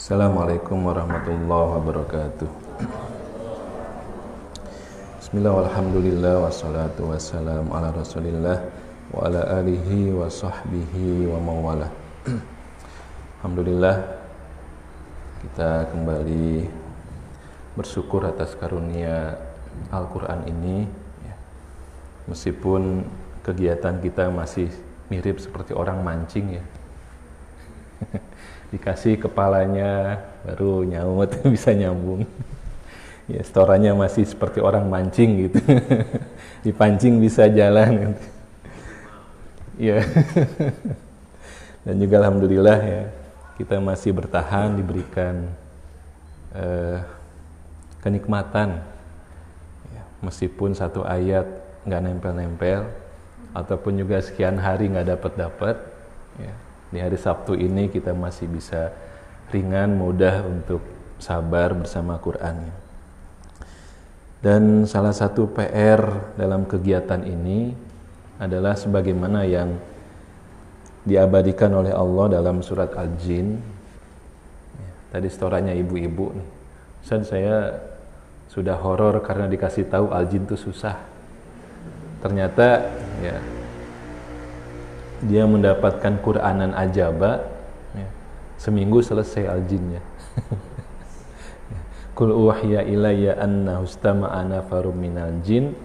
Assalamualaikum warahmatullahi wabarakatuh. Bismillah walhamdulillah wassalatu wassalamu ala rasulillah wa ala alihi wa sahbihi wa mawala. Alhamdulillah, kita kembali bersyukur atas karunia Al-Quran ini ya. Meskipun kegiatan kita masih mirip seperti orang mancing ya. Dikasih kepalanya baru nyaut bisa nyambung ya, setorannya masih seperti orang mancing gitu. Dipancing bisa jalan ya. Dan juga alhamdulillah ya, kita masih bertahan diberikan kenikmatan ya, meskipun satu ayat nggak nempel-nempel ataupun juga sekian hari nggak dapat ya. Di hari Sabtu ini kita masih bisa ringan, mudah untuk sabar bersama Quran. Dan salah satu PR dalam kegiatan ini adalah sebagaimana yang diabadikan oleh Allah dalam surat Al-Jin. Tadi setorannya ibu-ibu nih. Ustaz, saya sudah horor karena dikasih tahu Al-Jin itu susah. Ternyata ya, dia mendapatkan Qur'anan ajaba ya, seminggu selesai Al-Jinnya. Qul uhiya ilayya annahu istama'a nafarum minal jin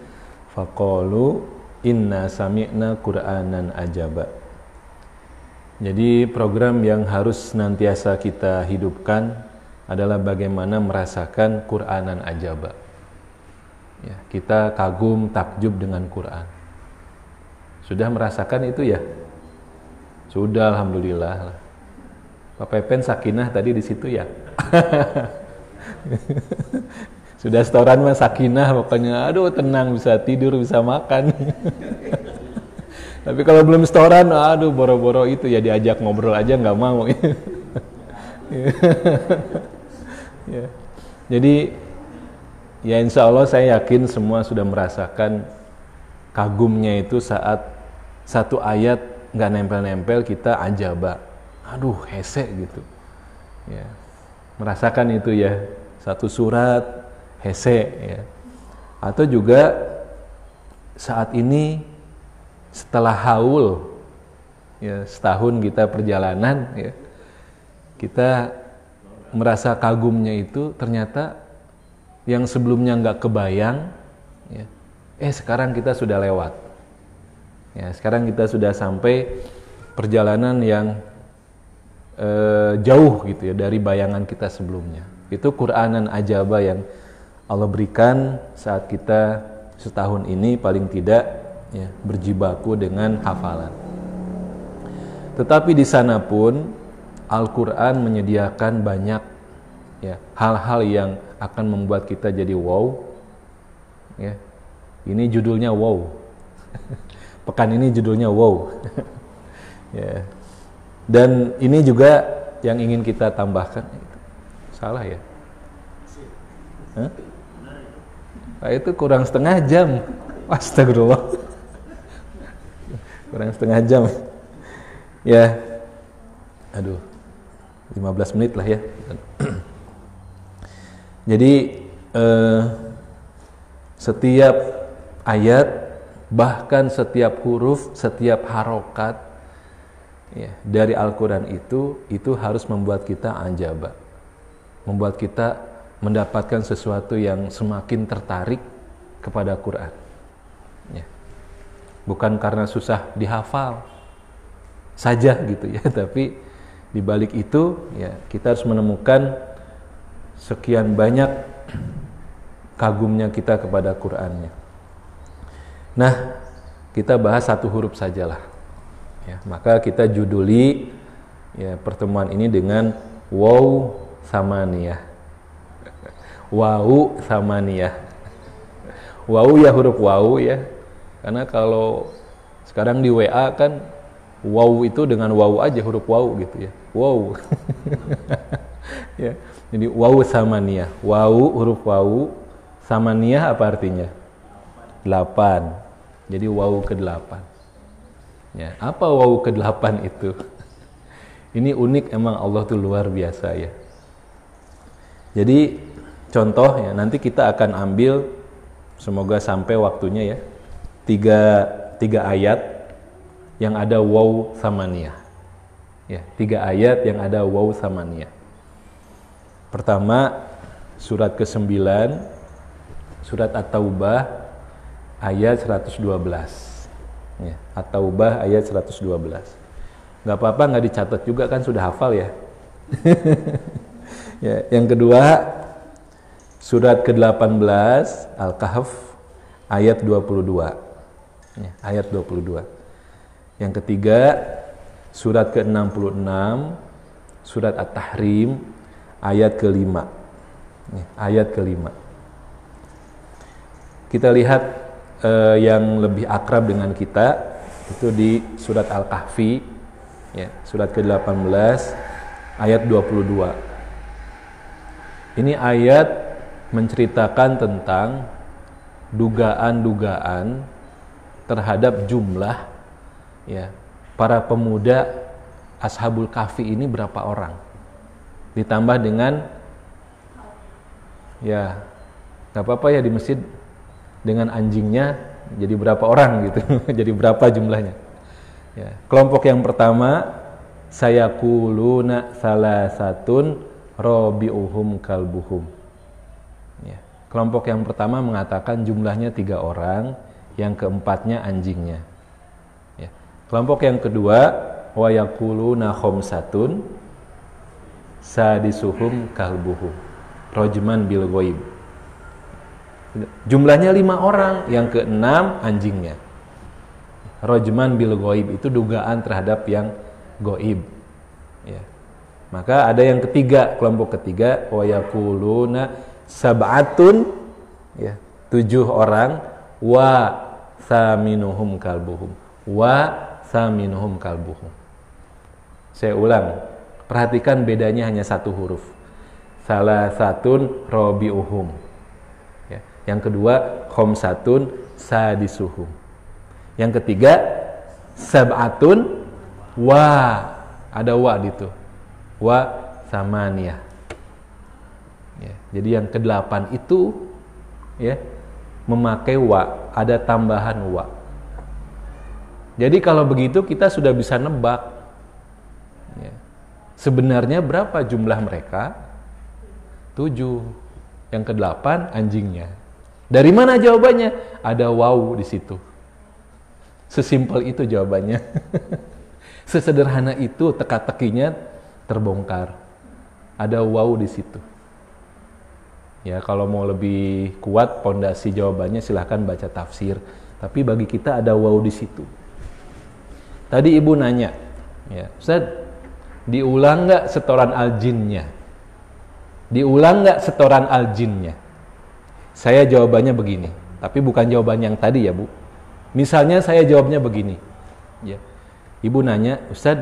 faqalu inna sami'na Qur'anan ajaba. Jadi program yang harus senantiasa kita hidupkan adalah bagaimana merasakan Qur'anan ajaba ya, kita kagum takjub dengan Qur'an. Sudah merasakan itu ya? Sudah, alhamdulillah. Pak Pepen Sakinah tadi di situ ya. Sudah setoran mah Sakinah, pokoknya aduh tenang, bisa tidur, bisa makan. Tapi kalau belum setoran, aduh boro-boro itu ya, diajak ngobrol aja nggak mau. Ya. Jadi ya insya Allah saya yakin semua sudah merasakan kagumnya itu saat satu ayat nggak nempel-nempel kita ajaba, aduh hese gitu ya, merasakan itu ya, satu surat hese ya. Atau juga saat ini setelah haul ya, setahun kita perjalanan ya, kita merasa kagumnya itu ternyata yang sebelumnya nggak kebayang ya, sekarang kita sudah lewat. Ya, sekarang kita sudah sampai perjalanan yang jauh gitu ya dari bayangan kita sebelumnya. Itu Qur'anan ajaba yang Allah berikan saat kita setahun ini paling tidak ya, berjibaku dengan hafalan. Tetapi di sana pun Al-Quran menyediakan banyak ya, hal-hal yang akan membuat kita jadi wow. Ya, ini judulnya wow. Pekan ini judulnya wow. Ya. Dan ini juga yang ingin kita tambahkan. Salah ya? Hah? Nah, itu kurang setengah jam. Astagfirullah. Kurang setengah jam. Ya. Aduh. 15 menit lah ya. Jadi setiap ayat, bahkan setiap huruf, setiap harokat ya, dari Al-Quran itu harus membuat kita anjaba, membuat kita mendapatkan sesuatu yang semakin tertarik kepada Quran ya. Bukan karena susah dihafal saja gitu ya, tapi di balik itu ya, kita harus menemukan sekian banyak kagumnya kita kepada Qurannya. Nah, kita bahas satu huruf sajalah. Ya, maka kita juduli ya, pertemuan ini dengan waw samaniyah. Waw samaniyah. Waw ya, huruf waw ya. Karena kalau sekarang di WA kan waw itu dengan waw aja, huruf waw gitu ya. Waw. Ya, jadi waw samaniyah. Waw huruf waw, samaniyah apa artinya? 8. Jadi waw ke-8. Ya, apa waw ke-8 itu? Ini unik, emang Allah tuh luar biasa ya. Jadi contoh ya, nanti kita akan ambil, semoga sampai waktunya ya, tiga ayat yang ada waw samaniyah. Ya, 3 ayat yang ada waw samaniyah. Pertama, surat ke-9, surat At-Taubah ayat 112. Ya, At-Taubah ayat 112. Gak apa-apa gak dicatat juga kan, sudah hafal ya. Ya, yang kedua, surat ke-18 Al-Kahf ayat 22. Ya, ayat 22. Yang ketiga, surat ke-66 surat At-Tahrim ayat ke-5. Ya, ayat ke-5. Kita lihat yang lebih akrab dengan kita itu di surat Al-Kahfi, ya, surat ke-18 ayat 22. Ini ayat menceritakan tentang dugaan-dugaan terhadap jumlah, ya, para pemuda Ashabul Kahfi ini berapa orang. Ditambah dengan, ya gak apa-apa ya, di masjid dengan anjingnya jadi berapa orang gitu. Jadi berapa jumlahnya. Ya, kelompok yang pertama, sayakuluna salasatun rabi'uhum kalbuhum. Ya, kelompok yang pertama mengatakan jumlahnya 3 orang, yang keempatnya anjingnya. Ya, kelompok yang kedua, wa yakuluna khamsatun sadisuhum kalbuhum rajman bil ghaib. Jumlahnya 5 orang, yang keenam anjingnya. Rajman bil ghaib itu dugaan terhadap yang gaib. Ya. Maka ada yang ketiga, kelompok ketiga, wa yaquluna sab'atun, ya, 7 orang, wa thaminuhum kalbuhum. Wa thaminuhum kalbuhum. Saya ulang, perhatikan bedanya hanya 1 huruf. Salasatun rabi'uhum. Ya. Yang kedua, khamsatun sadisuhum. Yang ketiga, sab'atun wa, ada wa gitu, wa samaniyah. Ya, jadi yang ke-8 itu, ya, memakai wa, ada tambahan wa. Jadi kalau begitu kita sudah bisa nebak, ya, sebenarnya berapa jumlah mereka? 7. Yang ke-8 anjingnya. Dari mana jawabannya? Ada waw di situ. Sesimpel itu jawabannya. Sesederhana itu, teka-tekinya terbongkar. Ada waw di situ. Ya, kalau mau lebih kuat pondasi jawabannya silahkan baca tafsir. Tapi bagi kita ada waw di situ. Tadi ibu nanya, ya, Ustaz, diulang nggak setoran al-jinnya? Diulang nggak setoran al-jinnya? Saya jawabannya begini, tapi bukan jawaban yang tadi ya Bu. Misalnya saya jawabnya begini, ya. Ibu nanya, Ustaz,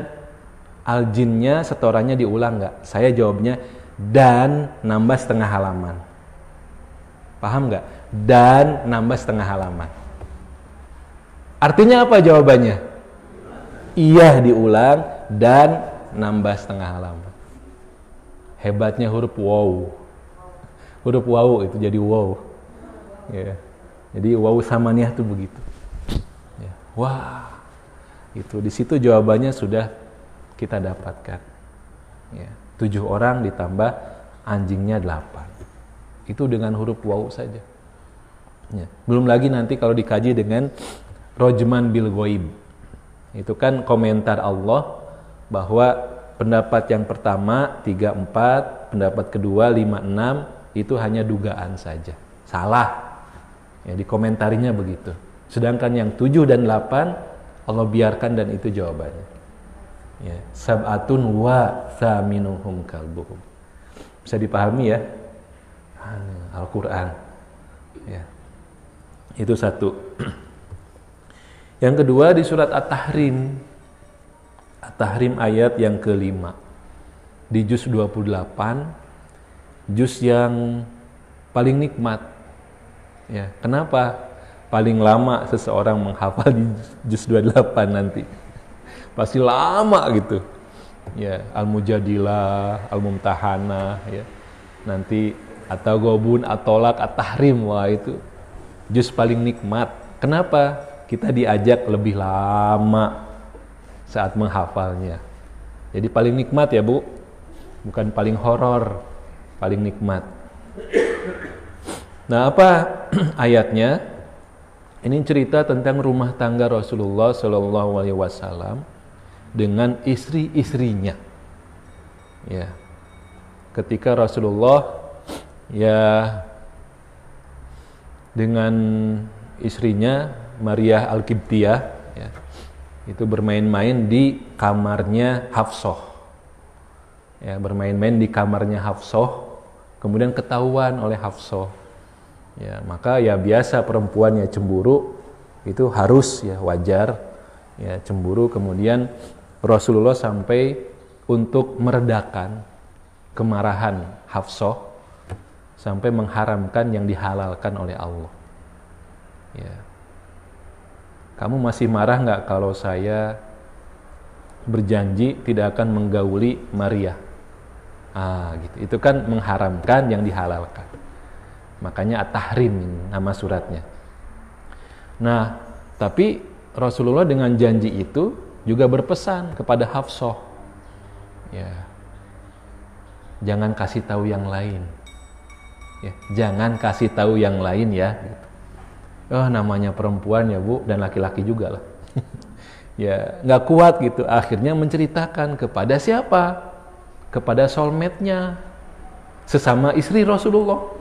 al-jinnya setorannya diulang nggak? Saya jawabnya, dan nambah setengah halaman. Paham nggak? Dan nambah setengah halaman. Artinya apa jawabannya? Iya diulang dan nambah setengah halaman. Hebatnya huruf waw. Huruf waw itu jadi waw. Ya. Jadi waw samaniyah itu begitu. Ya. Wah, itu di situ jawabannya sudah kita dapatkan. Ya. 7 orang ditambah anjingnya 8. Itu dengan huruf waw saja. Ya. Belum lagi nanti kalau dikaji dengan rajman bil ghaib. Itu kan komentar Allah bahwa pendapat yang pertama 3-4, pendapat kedua 5-6 itu hanya dugaan saja. Salah. Ya, dikomentarinya begitu. Sedangkan yang 7 dan 8 Allah biarkan dan itu jawabannya. Ya, sab'atun wa thaminuhum kalbuhum. Bisa dipahami ya? Al-Qur'an. Ya. Itu satu. Yang kedua di surat At-Tahrim. At-Tahrim ayat yang ke-5. Di juz 28, juz yang paling nikmat. Ya, kenapa? Paling lama seseorang menghafal di juz 28 nanti. Pasti lama gitu. Ya, Al-Mujadilah, Al-Mumtahanah, ya. nanti atau gobun, atolak, at-tahrim, wah itu juz paling nikmat. Kenapa? Kita diajak lebih lama saat menghafalnya. Jadi paling nikmat ya Bu, bukan paling horor, paling nikmat. Nah apa ayatnya? Ini cerita tentang rumah tangga Rasulullah SAW dengan istri-istrinya. Ya, ketika Rasulullah ya dengan istrinya Maria Al-Qibtiyah ya, itu bermain-main di kamarnya Hafsah ya, bermain-main di kamarnya Hafsah, kemudian ketahuan oleh Hafsah ya, maka ya biasa perempuan ya cemburu, itu harus ya, wajar ya cemburu. Kemudian Rasulullah sampai untuk meredakan kemarahan Hafsah sampai mengharamkan yang dihalalkan oleh Allah. Ya. Kamu masih marah nggak kalau saya berjanji tidak akan menggauli Maria? Gitu. Itu kan mengharamkan yang dihalalkan. Makanya at-tahrim nama suratnya. Nah, tapi Rasulullah dengan janji itu juga berpesan kepada Hafsah. Ya. Jangan kasih tahu yang lain. Ya, jangan kasih tahu yang lain ya. Oh namanya perempuan ya Bu, dan laki-laki juga lah. Ya nggak kuat gitu. Akhirnya menceritakan kepada siapa? Kepada soulmate-nya, sesama istri Rasulullah.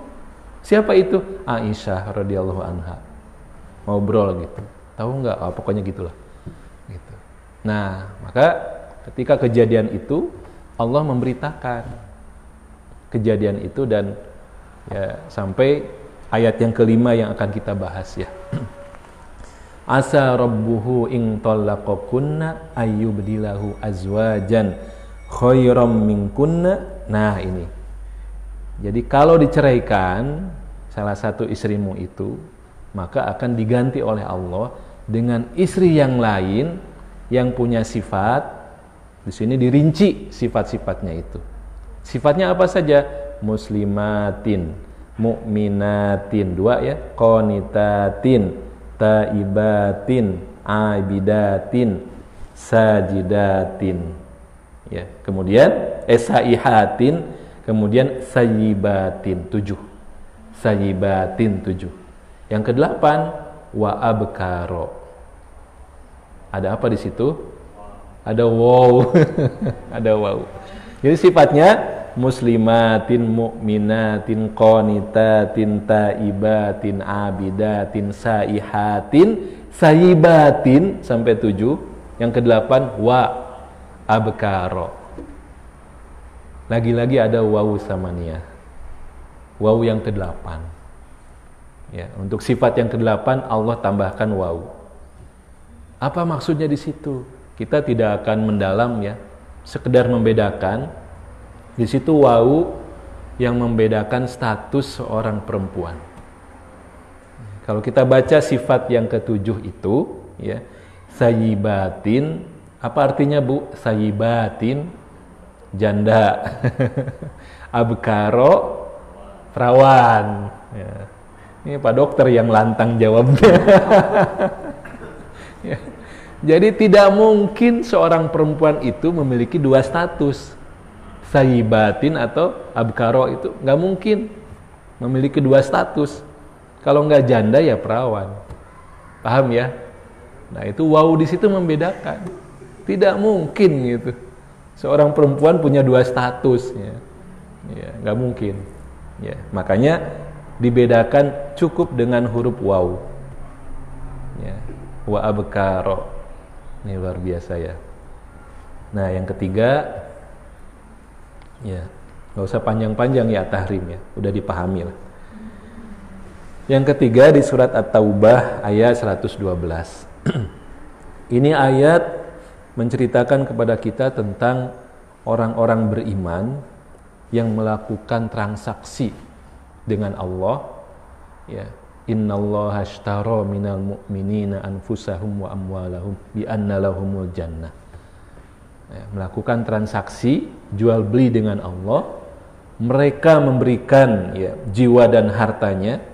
Siapa itu? Aisyah radhiyallahu anha. Ngobrol gitu. Tahu nggak? Pokoknya gitulah. Gitu. Nah maka ketika kejadian itu Allah memberitakan kejadian itu dan ya sampai ayat yang kelima yang akan kita bahas ya. Asa rabbuhu in talaqakunna ayyubdilahu azwajan khairam minkunna. Nah ini. Jadi kalau diceraikan salah satu istrimu itu, maka akan diganti oleh Allah dengan istri yang lain yang punya sifat. Di sini dirinci sifat-sifatnya itu. Sifatnya apa saja? Muslimatin, mu'minatin, 2 ya, qanitatin, taibatin, abidatin, sajidatin. Ya, kemudian saihatin, kemudian sayyibatin, 7. Sayyibatin 7. Yang ke-8 wa abkaro. Ada apa di situ? Ada wow. Ada wow. Jadi sifatnya muslimatin, mu'minatin, qanitatin, taibatin, abidatin, saihatin, sayyibatin sampai 7. Yang ke-8 wa abkaro. Lagi-lagi ada wawu samaniyah. Wawu yang ke-8. Ya, untuk sifat yang ke-8 Allah tambahkan wawu. Apa maksudnya di situ? Kita tidak akan mendalam ya, sekedar membedakan. Di situ wawu yang membedakan status seorang perempuan. Kalau kita baca sifat yang ke-7 itu ya, sayyibatin, apa artinya Bu? Sayyibatin janda. Abkaro perawan ya. Ini Pak Dokter yang lantang jawabnya. Ya. Jadi tidak mungkin seorang perempuan itu memiliki 2 status, sayyibatin atau abkaro, itu nggak mungkin memiliki 2 status. Kalau nggak janda ya perawan, paham ya? Nah itu wawu di situ membedakan. Tidak mungkin gitu. Seorang perempuan punya 2 status, ya nggak mungkin. Ya makanya dibedakan cukup dengan huruf wawu. Ya, wa abkaro. Ini luar biasa ya. Nah yang ketiga, ya nggak usah panjang-panjang ya tahrim ya, udah dipahami lah. Yang ketiga di surat At-Taubah ayat 112. Ini ayat menceritakan kepada kita tentang orang-orang beriman yang melakukan transaksi dengan Allah. Ya, innallaha ashtara minal mu'minina anfusahum wa amwalahum bi anna lahumul jannah. Ya, melakukan transaksi jual beli dengan Allah Mereka memberikan ya jiwa dan hartanya,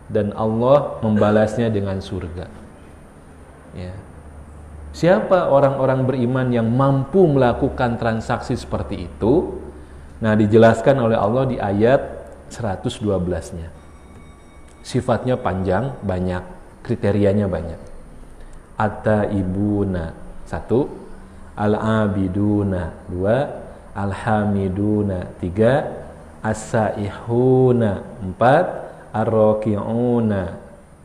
dan Allah membalasnya dengan surga. Ya. Siapa orang-orang beriman yang mampu melakukan transaksi seperti itu? Nah, dijelaskan oleh Allah di ayat 112-nya. Sifatnya panjang, banyak, kriterianya banyak. At-taibuna 1, al-abiduna 2, al-hamiduna 3, as-saihuna 4, ar-raki'una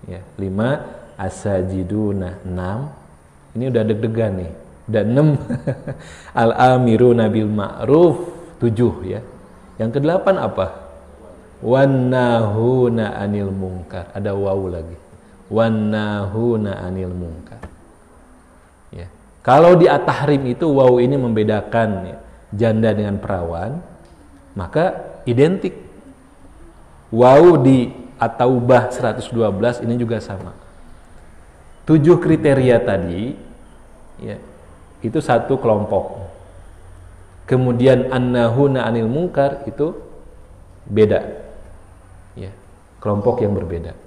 ya 5, as-sajiduna 6. Ini udah deg-degan nih. Udah 6. Al-amiruna bil ma'ruf 7 ya. Yang ke-8 apa? Wan-nahuna 'anil munkar. Ada waw lagi. Wan-nahuna 'anil munkar. Ya. Kalau di at-tahrim itu waw ini membedakan ya, janda dengan perawan, maka identik. Waw di At-Taubah 112 ini juga sama. 7 kriteria tadi ya, itu satu kelompok. Kemudian an-nahuna 'anil munkar itu beda. Ya, kelompok yang berbeda.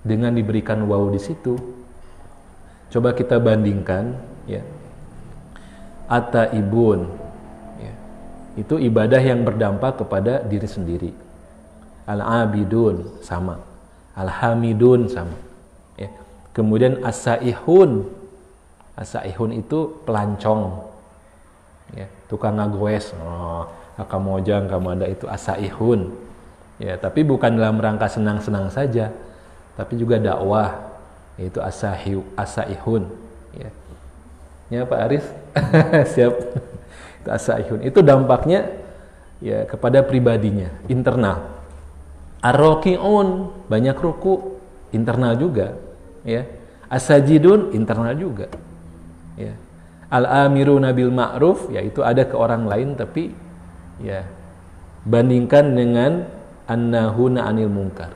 Dengan diberikan waw di situ, coba kita bandingkan ya. At-taibun ya, itu ibadah yang berdampak kepada diri sendiri. Al-abidun sama, al-hamidun sama ya. Kemudian as-saihun itu pelancong ya, tukang ngagoes. Kamu ojang, kamu ada, itu as-saihun ya, tapi bukan dalam rangka senang-senang saja, tapi juga dakwah, yaitu as-saihun ya. Ya Pak Aris siap. Itu as-saihun, itu dampaknya ya kepada pribadinya, internal. Ar-raki'un, banyak ruku, internal juga ya. As-sajidun, internal juga ya. Al-amiruna bil ma'ruf, yaitu ada ke orang lain, tapi ya bandingkan dengan an-nahuna 'anil munkar.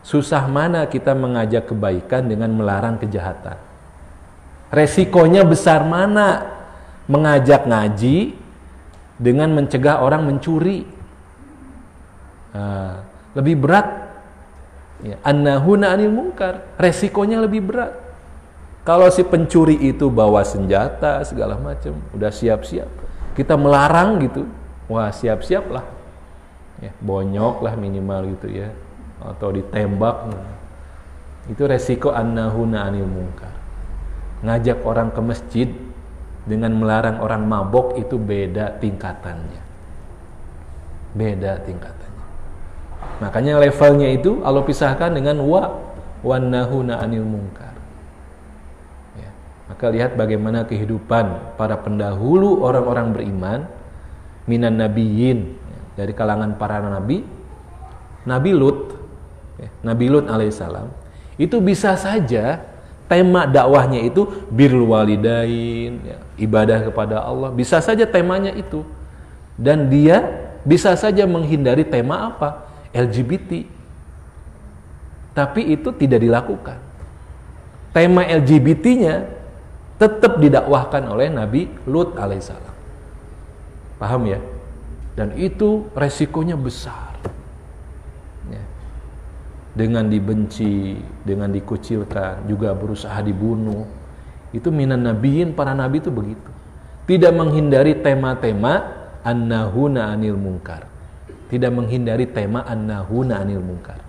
Susah mana kita mengajak kebaikan dengan melarang kejahatan? Resikonya besar mana mengajak ngaji dengan mencegah orang mencuri? Lebih berat ya, an-nahuna 'anil munkar, resikonya lebih berat. Kalau si pencuri itu bawa senjata segala macam, udah siap-siap, kita melarang gitu, wah siap-siap lah ya, bonyok lah minimal gitu ya, atau ditembak. Itu resiko an-nahuna 'anil munkar. Ngajak orang ke masjid dengan melarang orang mabok itu beda tingkatannya. Beda tingkatannya. Makanya levelnya itu Allah pisahkan dengan wan-nahuna 'anil munkar. Ya. Maka lihat bagaimana kehidupan para pendahulu orang-orang beriman, minan nabiyyin, dari kalangan para nabi. Nabi Lut, ya, Nabi Lut alaihissalam, itu bisa saja tema dakwahnya itu birrul walidain, ya, ibadah kepada Allah, bisa saja temanya itu. Dan dia bisa saja menghindari tema apa? LGBT. Tapi itu tidak dilakukan. Tema LGBT-nya tetap didakwahkan oleh Nabi Lut alaihissalam. Paham ya? Dan itu resikonya besar. Ya. Dengan dibenci, dengan dikucilkan, juga berusaha dibunuh. Itu minan nabiyyin, para nabi itu begitu. Tidak menghindari tema-tema an-nahuna 'anil munkar. Tidak menghindari tema an-nahuna 'anil munkar.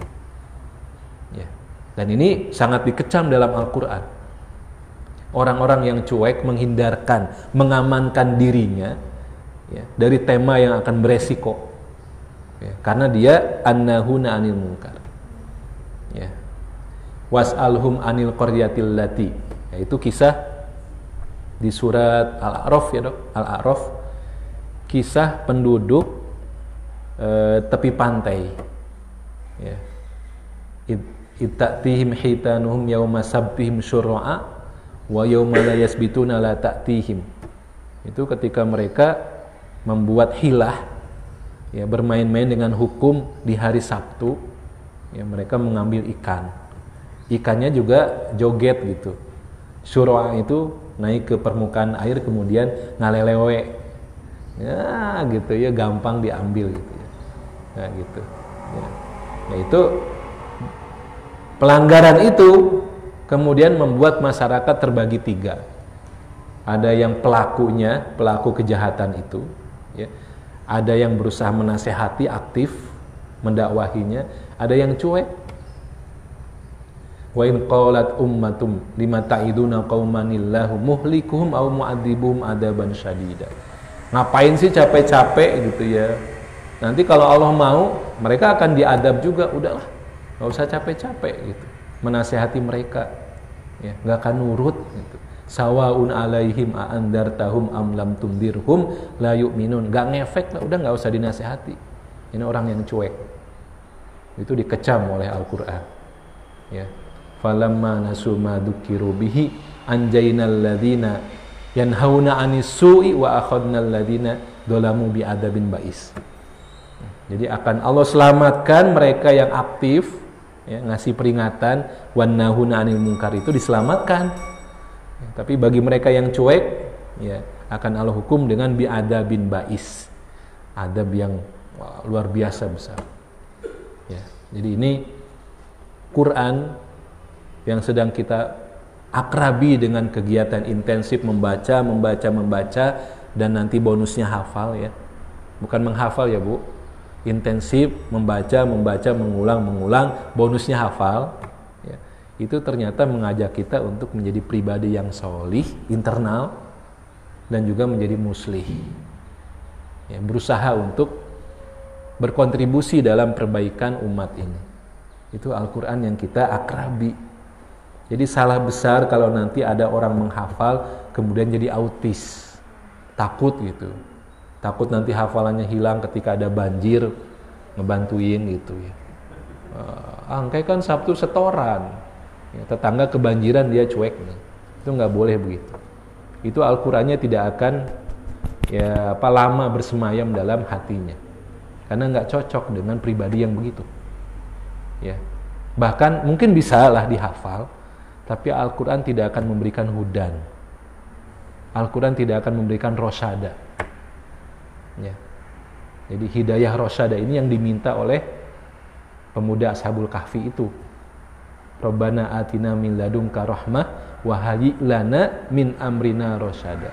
Ya. Dan ini sangat dikecam dalam Al-Quran. Orang-orang yang cuek menghindarkan, mengamankan dirinya ya, dari tema yang akan beresiko ya, karena dia an-nahuna 'anil munkar ya. Was'alhum 'anil qaryatil lati, yaitu kisah di surat Al-A'raf ya dok, Al-A'raf, kisah penduduk tepi pantai ya. Itatihim hitanuhum yauma sabtihim syur'a wa yauma la yasbituna la ta'tihim. Itu ketika mereka membuat hilah ya, bermain-main dengan hukum di hari Sabtu ya, mereka mengambil ikan, ikannya juga joget gitu. Syur'a itu naik ke permukaan air kemudian ngalelewe ya gitu ya, gampang diambil gitu ya. Nah, gitu. Ya. Nah, itu pelanggaran itu kemudian membuat masyarakat terbagi tiga. Ada yang pelakunya, pelaku kejahatan itu, ya. Ada yang berusaha menasehati, aktif mendakwahinya, ada yang cuek. Wa in qalat ummatum lima ta'iduna qaumanillahu muhlikuhum aw mu'adzibuhum adaban syadida. Ngapain sih capek-capek gitu ya? Nanti kalau Allah mau, mereka akan diadab juga. Udahlah, nggak usah capek-capek gitu. Menasehati mereka, ya, nggak akan nurut gitu. Sawaun alaihim a'andartahum am lam tundirhum la yu'minun. Nggak ngefek lah, udah nggak usah dinasehati. Ini orang yang cuek. Itu dikecam oleh Al-Qur'an. Ya. Falamma nasu ma dzukiru bihi anjaynal ladzina yanhauna 'anis su'i wa akhadnal ladzina dzalamu bi'adzabin ba'is. Jadi akan Allah selamatkan mereka yang aktif, ya, ngasih peringatan, wan nahuna 'anil munkar itu diselamatkan. Ya, tapi bagi mereka yang cuek, ya, akan Allah hukum dengan bi'adzabin ba'is. Adab yang luar biasa besar. Ya, jadi ini Quran yang sedang kita akrabi dengan kegiatan intensif membaca dan nanti bonusnya hafal, ya. Bukan menghafal ya, Bu. Intensif membaca, mengulang, bonusnya hafal, ya. Itu ternyata mengajak kita untuk menjadi pribadi yang solih, internal, dan juga menjadi muslih, ya, berusaha untuk berkontribusi dalam perbaikan umat ini. Itu Al-Quran yang kita akrabi. Jadi salah besar kalau nanti ada orang menghafal kemudian jadi autis, takut gitu, takut nanti hafalannya hilang ketika ada banjir, ngebantuin gitu ya. Angkai kan Sabtu setoran, ya, tetangga kebanjiran dia cuek, itu nggak boleh begitu. Itu Al-Qurannya tidak akan lama bersemayam dalam hatinya, karena nggak cocok dengan pribadi yang begitu. Ya, bahkan mungkin bisa lah dihafal, tapi Al-Quran tidak akan memberikan hudan. Al-Quran tidak akan memberikan rosyada. Ya. Jadi hidayah rosyada ini yang diminta oleh pemuda Ashabul Kahfi itu. Rabbana atina min ladunka rahmah wa hayyi lana min amrina rosyada.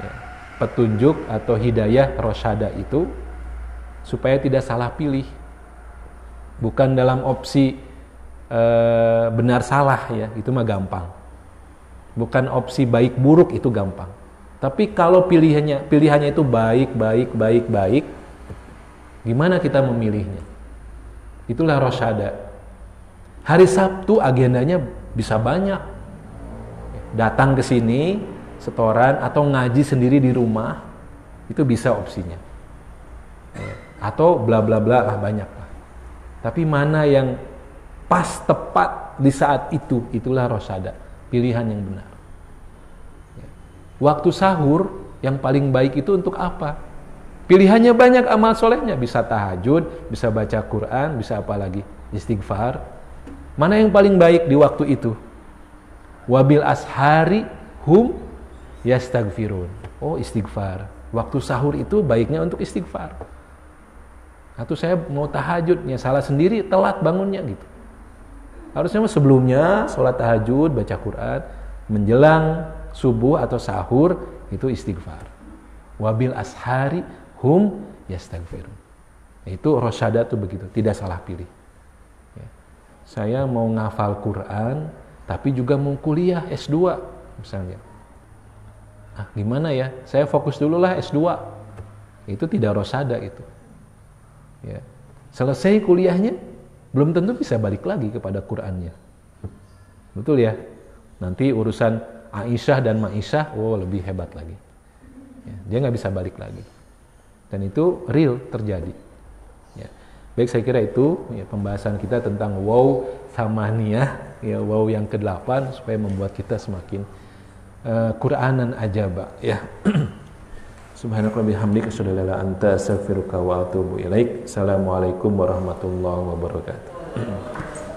Ya. Petunjuk atau hidayah rosyada itu supaya tidak salah pilih. Bukan dalam opsi benar salah, ya, itu mah gampang. Bukan opsi baik buruk, itu gampang. Tapi kalau pilihannya itu baik, gimana kita memilihnya? Itulah rosyada. Hari Sabtu agendanya bisa banyak. Datang ke sini, setoran atau ngaji sendiri di rumah, itu bisa opsinya. Atau bla bla bla lah, banyak lah. Tapi mana yang pas, tepat di saat itu, itulah rosyada, pilihan yang benar. Waktu sahur yang paling baik itu untuk apa? Pilihannya banyak, amal solehnya, bisa tahajud, bisa baca Quran, bisa apa lagi? Istighfar. Mana yang paling baik di waktu itu? Wabil ashari hum yastaghfirun. Oh, istighfar. Waktu sahur itu baiknya untuk istighfar. Atau saya mau tahajudnya, salah sendiri, telat bangunnya gitu. Harusnya sebelumnya sholat tahajud, baca Quran, menjelang subuh atau sahur itu istighfar. Wabil ashari hum yastaghfirun. Itu rosyada tuh begitu, tidak salah pilih. Ya. Saya mau ngafal Quran, tapi juga mau kuliah S2 misalnya. Gimana ya? Saya fokus dulu lah S2. Itu tidak rosyada itu. Ya. Selesai kuliahnya, belum tentu bisa balik lagi kepada Qur'annya. Betul ya? Nanti urusan Aisyah dan Ma'isyah, lebih hebat lagi. Ya, dia nggak bisa balik lagi. Dan itu real terjadi. Ya. Baik, saya kira itu ya, pembahasan kita tentang waw thamaniyah, ya, waw yang ke-8, supaya membuat kita semakin Qur'anan ajaba. Ya. Subhanakallahumma bihamdika asyhadu an la ilaha illa anta astaghfiruka wa atubu ilaik. Assalamualaikum warahmatullahi wabarakatuh.